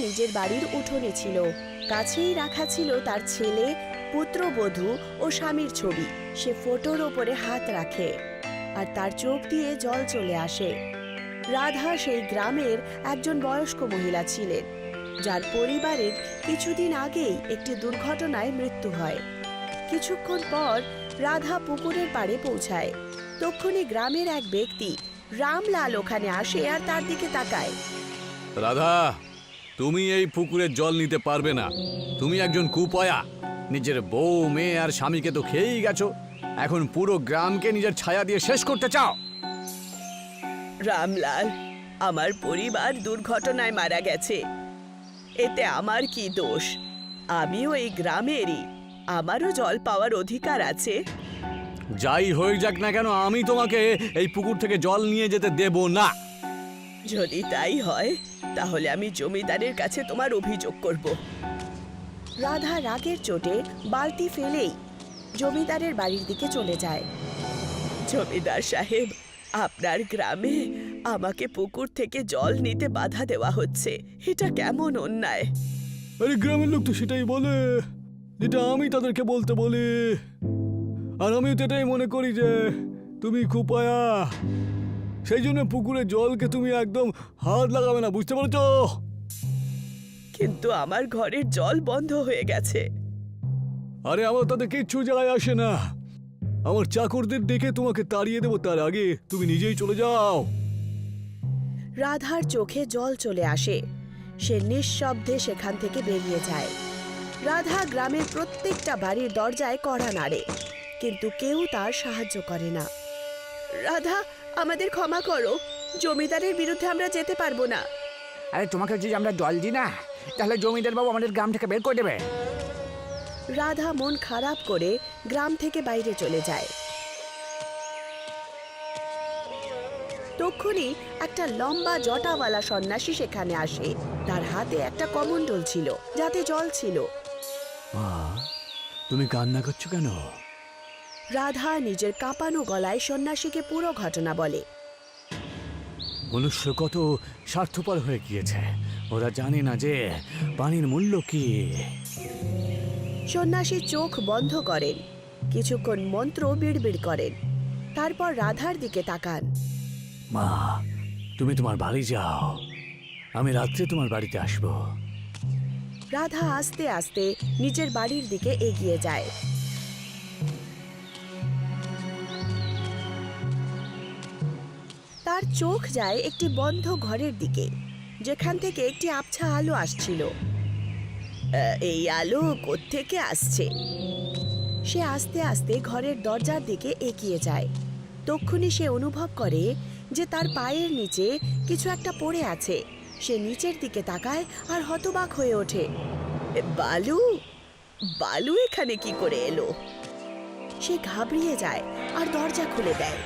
নিজের বাড়ির উঠোনে ছিল। কাছেই রাখা ছিল তার ছেলে, পুত্রবধূ ও স্বামীর ছবি। সে ফটোর ওপরে হাত রাখে আর তার চোখ দিয়ে জল চলে আসে। রাধা সেই গ্রামের একজন বয়স্ক মহিলা ছিলেন, যার পরিবারের কিছুদিন আগেই একটি দুর্ঘটনায় মৃত্যু হয়। কিছুক্ষণ পর রাধা পুকুরের পাড়ে পৌঁছায়। তক্ষুনি গ্রামের এক ব্যক্তি রামলাল ওখানে আসে আর তার দিকে তাকায়। রাধা, তুমি এই পুকুরের জল নিতে পারবে না। তুমি একজন কুপয়া। নিজের বউ, মেয়ে আর স্বামীকে তো খেয়েই গেছো। এখন পুরো গ্রামকে নিজের ছায়া দিয়ে শেষ করতে চাও। রামলাল, আমার পরিবার দুর্ঘটনায় মারা গেছে। এতে আমার কি দোষ? আমিও এই গ্রামেরই, আমারও জল পাওয়ার অধিকার আছে। যাই হয়ে যাক না কেন, আমি তোমাকে এই পুকুর থেকে জল নিয়ে যেতে দেব না। যদি তাই হয় তাহলে আমি জমিদারের কাছে তোমার অভিযোগ করব। রাধা রাগের চোটে বালতি ফেলেই জমিদারের বাড়ির দিকে চলে যায়। জমিদার সাহেব, আপনার গ্রামে আমাকে পুকুর থেকে জল নিতে বাধা দেওয়া হচ্ছে। এটা কেমন অন্যায়! আরে গ্রামের লোক তো সেটাই বলে, যেটা আমি তাদেরকে বলতে বলি। আর আমিও তো এটাই মনে করি যে তুমি কুপয়া। সেই জন্য পুকুরের জলকে তুমি একদম হাত লাগাবে না, বুঝতে পারছো? কিন্তু আমার ঘরের জল বন্ধ হয়ে গেছে। আরে আমার তাতে কিচ্ছু যায় আসে না। আমার চাকরদের ডেকে তোমাকে তাড়িয়ে দেবো, তার আগে তুমি নিজেই চলে যাও। রাধার চোখে জল চলে আসে। সে নিঃশব্দে সেখান থেকে বেরিয়ে যায়। রাধা গ্রামের প্রত্যেকটা বাড়ির দরজায় কড়া নাড়ে, কিন্তু কেউ তার সাহায্য করে না। রাধা, আমাদের ক্ষমা করো। জমিদারের বিরুদ্ধে আমরা যেতে পারবো না। আরে তোমাকে যদি আমরা জল দিই না, তাহলে জমিদার বাবু আমাদের গ্রাম থেকে বের করে দেবে। রাধা মন খারাপ করে গ্রাম থেকে বাইরে চলে যায়। তক্ষুনি একটা লম্বা জটাওয়ালা সন্ন্যাসী সেখানে আসে। তার হাতে একটা কমণ্ডল ছিল, যাতে জল ছিল। মা, তুমি কান্না করছো কেন? রাধা নিজের কাঁপানো গলায় সন্ন্যাসীকে পুরো ঘটনা বলে। মনুষ্য কত স্বার্থপর হয়ে গিয়েছে। ওরা জানে না যে পানির মূল্য কি। সন্ন্যাসী চোখ বন্ধ করেন, কিছুক্ষণ মন্ত্র বিড়বিড় করেন, তারপর রাধার দিকে তাকান। মা, তুমি তোমার বাড়ি যাও, আমি রাত্রে তোমার বাড়িতে আসবো। রাধা আস্তে আস্তে নিজের বাড়ির দিকে এগিয়ে যায়। তার চোখ যায় একটি বন্ধ ঘরের দিকে, যেখান থেকে একটি আবছা আলো আসছিল। এই আলো কোত্থেকে আসছে? সে আস্তে আস্তে ঘরের দরজার দিকে এগিয়ে যায়। তক্ষুনি সে অনুভব করে যে তার পায়ের নিচে কিছু একটা পড়ে আছে। সে নিচের দিকে তাকায় আর হতবাক হয়ে ওঠে। বালু! বালু এখানে কি করে এলো? সে ঘাবড়িয়ে যায় আর দরজা খুলে দেয়,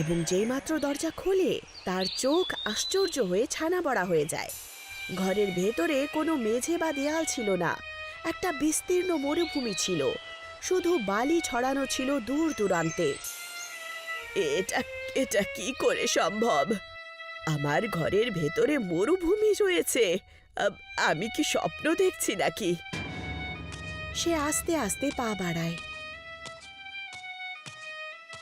এবং যেইমাত্র দরজা খোলে তার চোখ আশ্চর্য হয়ে ছানা বড়া হয়ে যায়। ঘরের ভেতরে কোনো মেঝে বা দেয়াল ছিল না। একটা বিস্তীর্ণ মরুভূমি ছিল, শুধু বালি ছড়ানো ছিল দূর দূরান্তে। এটা এটা কি করে সম্ভব? আমার ঘরের ভেতরে মরুভূমি রয়েছে। আমি কি স্বপ্ন দেখছি নাকি? সে আস্তে আস্তে পা বাড়ায়।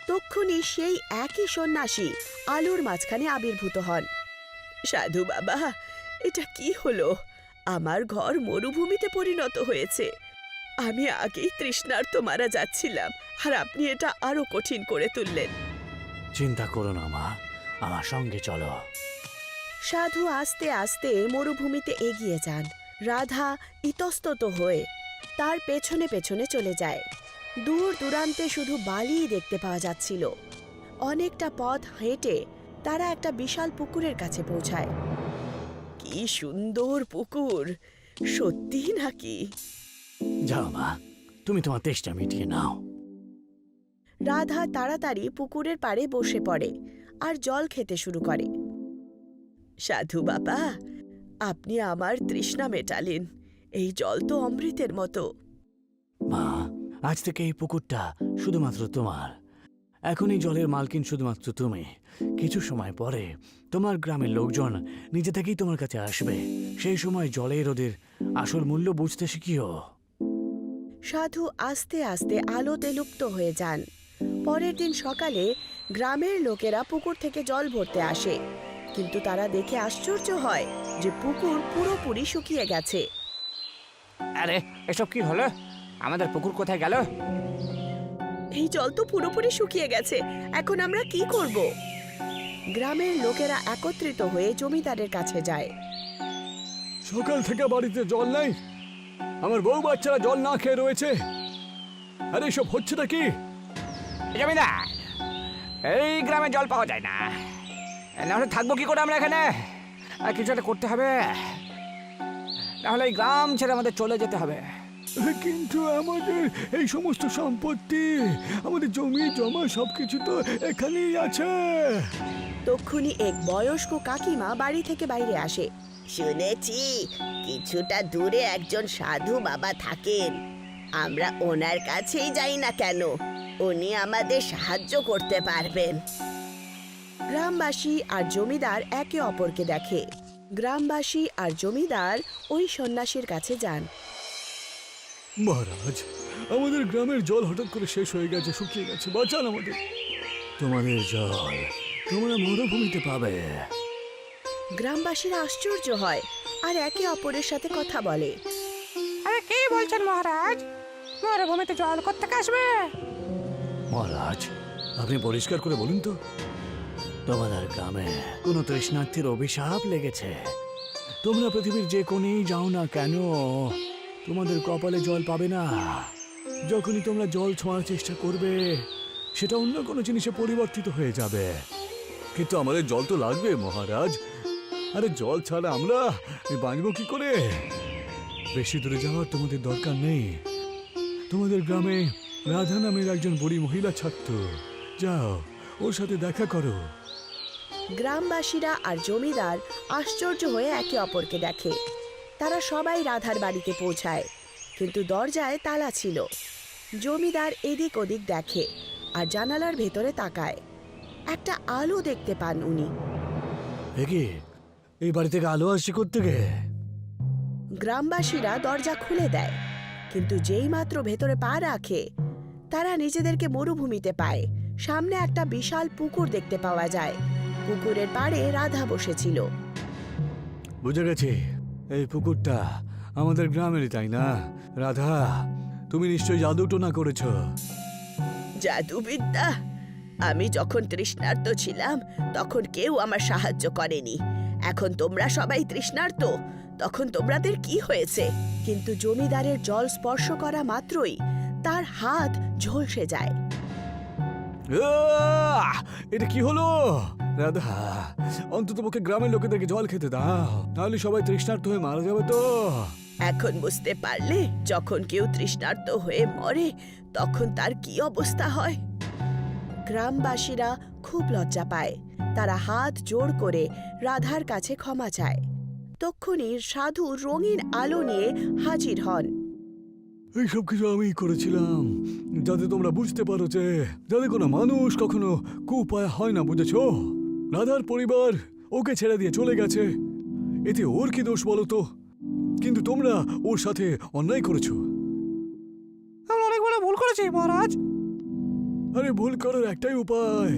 তক্ষুনি সেই একই সন্ন্যাসী আলোর মাঝখানে আবির্ভূত হন। সাধু বাবা, এটা কি হলো? আমার ঘর মরুভূমিতে পরিণত হয়েছে। আমি আগেই তৃষ্ণার্ত মারা যাচ্ছিলাম, আর আপনি এটা আরো কঠিন করে তুললেন। চিন্তা করো না মা, আমার সঙ্গে চলো। সাধু আস্তে আস্তে মরুভূমিতে এগিয়ে যান। রাধা ইতস্তত হয়ে তার পেছনে পেছনে চলে যায়। দূর দূরান্তে শুধু বালিই দেখতে পাওয়া যাচ্ছিল। অনেকটা পথ হেঁটে তারা একটা বিশাল পুকুরের কাছে পৌঁছায়। কি সুন্দর পুকুর! সত্যি নাকি? যাও মা, তুমি তোমার তেষ্টা মিটিয়ে নাও। রাধা তাড়াতাড়ি পুকুরের পাড়ে বসে পড়ে আর জল খেতে শুরু করে। সাধু বাবা, আপনি আমার তৃষ্ণা মেটালেন। এই জল তো অমৃতের মতো। মা, আজ থেকে এই পুকুরটা শুধুমাত্র তোমার। এখন এই জলের মালকিন শুধুমাত্র তুমি। কিছু সময় পরে তোমার গ্রামের লোকজন নিজে থেকেই তোমার কাছে আসবে। সেই সময় জলের ওদের আসল মূল্য বুঝতে শিখিও। সাধু আস্তে আস্তে আলোতে লুপ্ত হয়ে যান। পরের দিন সকালে গ্রামের লোকেরা পুকুর থেকে জল ভরতে আসে, কিন্তু তারা দেখে আশ্চর্য হয় যে পুকুর পুরোপুরি শুকিয়ে গেছে। আরে এসব কি হলো? আমাদের পুকুর কোথায় গেল? এই জল তো পুরোপুরি শুকিয়ে গেছে, এখন আমরা কি করব? গ্রামের লোকেরা একত্রিত হয়ে জমিদারের কাছে যায়। সকাল থেকে বাড়িতে জল নেই, আমার বউ বাচ্চারা জল না খেয়ে রয়েছে। আরে এসব হচ্ছেটা কি? জমিদার, এই গ্রামে জল পাওয়া যায় না, নাহলে থাকবো কি করে আমরা এখানে? আর কিছু একটা করতে হবে, নাহলে এই গ্রাম ছেড়ে আমাদের চলে যেতে হবে। কিন্তু আমাদের এই সমস্ত সম্পত্তি, আমাদের জমি জমা সবকিছু তো এখানেই আছে। তক্ষুনি এক বয়স্ক কাকিমা বাড়ি থেকে বাইরে আসে। শুনেছি কিছুটা দূরে একজন সাধু বাবা থাকেন, আমরা ওনার কাছেই যাই না কেন? উনি আমাদের সাহায্য করতে পারবেন। গ্রামবাসী আর জমিদার একে অপরকে দেখে। গ্রামবাসী আর জমিদার ওই সন্ন্যাসীর কাছে যান। মহারাজ, আমাদের গ্রামের জল হঠাৎ করে শেষ হয়ে গেছে, শুকিয়ে গেছে, বাঁচান আমাদের। তোমাদের জল তোমরা মরুভূমিতে পাবে। গ্রামবাসীরা আশ্চর্য হয় আর একে অপরের সাথে কথা বলে। আরে কি বলছেন মহারাজ? মরুভূমিতে জল কোত্থেকে আসবে? মহারাজ, আপনি পরিষ্কার করে বলুন তো, তোমাদের গ্রামে কোনো তৃষ্ণার্থীর অভিশাপ লেগেছে? তোমরা পৃথিবীর যে কোণেই যাও না কেন, তোমাদের কপালে জল পাবে না। যখনই তোমরা জল ছোঁয়ার চেষ্টা করবে, সেটা অন্য কোনো জিনিসে পরিবর্তিত হয়ে যাবে। কিন্তু আমাদের জল তো লাগবে মহারাজ। আরে জল ছাড়া আমরা বাঁচবো কি করে? বেশি দূরে যাওয়ার তোমাদের দরকার নেই। তোমাদের গ্রামে রাধা নামের একজন বুড়ি মহিলা থাকত, যাও ওর সাথে দেখা করো। গ্রামবাসীরা আর জমিদার আশ্চর্য হয়ে একে অপরকে দেখে। তারা সবাই রাধার বাড়িতে পৌঁছায়, কিন্তু দরজায় তালা ছিল। জমিদার এদিক ওদিক দেখে আর জানালার ভেতরে তাকায়। একটা আলো দেখতে পান উনি। একে এই বাড়ি থেকে আলো আসছে কোত্থেকে? গ্রামবাসীরা দরজা খুলে দেয়, কিন্তু যেই মাত্র ভেতরে পা রাখে, তারা নিজেদেরকে মরুভূমিতে পায়। সামনে একটা বিশাল পুকুর দেখতে পাওয়া যায়। পুকুরের পাড়ে রাধা বসেছিল। বুঝে গেছি, এই পুকুরটা আমাদের গ্রামেরই, তাই না? রাধা, তুমি নিশ্চয়ই জাদু টোনা করেছ। জাদুবিদ্যা? আমি যখন তৃষ্ণার্ত ছিলাম তখন কেউ আমার সাহায্য করেনি। এখন তোমরা সবাই তৃষ্ণার্ত, তখন তোমাদের কি হয়েছে? কিন্তু জমিদারের জল স্পর্শ করা মাত্রই তার হাত ঝলসে যায়। এটা কি হলো? রাধা, অন্তত পক্ষে গ্রামের লোকেদেরকে জল খেতে দাও, তাহলে সবাই তৃষ্ণার্ত হয়ে মারা যাবে তো। এখন বুঝতে পারলে যখন কেউ তৃষ্ণার্ত হয়ে মরে তখন তার কি অবস্থা হয়? গ্রামবাসীরা খুব লজ্জা পায়। তারা হাত জোড় করে রাধার কাছে ক্ষমা চায়। তক্ষুনি সাধু রঙিন আলো নিয়ে হাজির হন। এইসব কিছু আমি করেছিলাম যাতে তোমরা বুঝতে পারো যে যাতে কোনো মানুষ কখনো কুপায় হয় না, বুঝেছো? রাধার পরিবার ওকে ছেড়ে দিয়ে চলে গেছে, এতে ওর কি দোষ বলো তো? কিন্তু তোমরা ওর সাথে অন্যায় করেছো। আমরা অনেক বড় ভুল করেছি মহারাজ। আরে ভুল করার একটাই উপায়,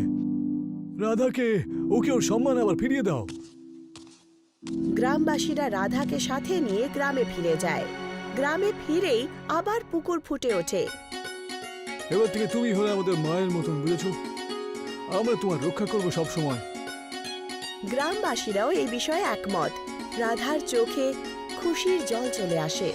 রাধাকে ওকে ওর সম্মান আবার ফিরিয়ে দাও। গ্রামবাসীরা রাধাকে সাথে নিয়ে গ্রামে ফিরে যায়। গ্রামে ফিরেই আবার পুকুর ফুটে ওঠে। এবার থেকে তুমি হলে আমাদের মায়ের মতন, বুঝেছো? আমরা তোমার রক্ষা করবো সব সময়। গ্রামবাসীরাও এই বিষয়ে একমত। রাধার চোখে খুশির জল চলে আসে।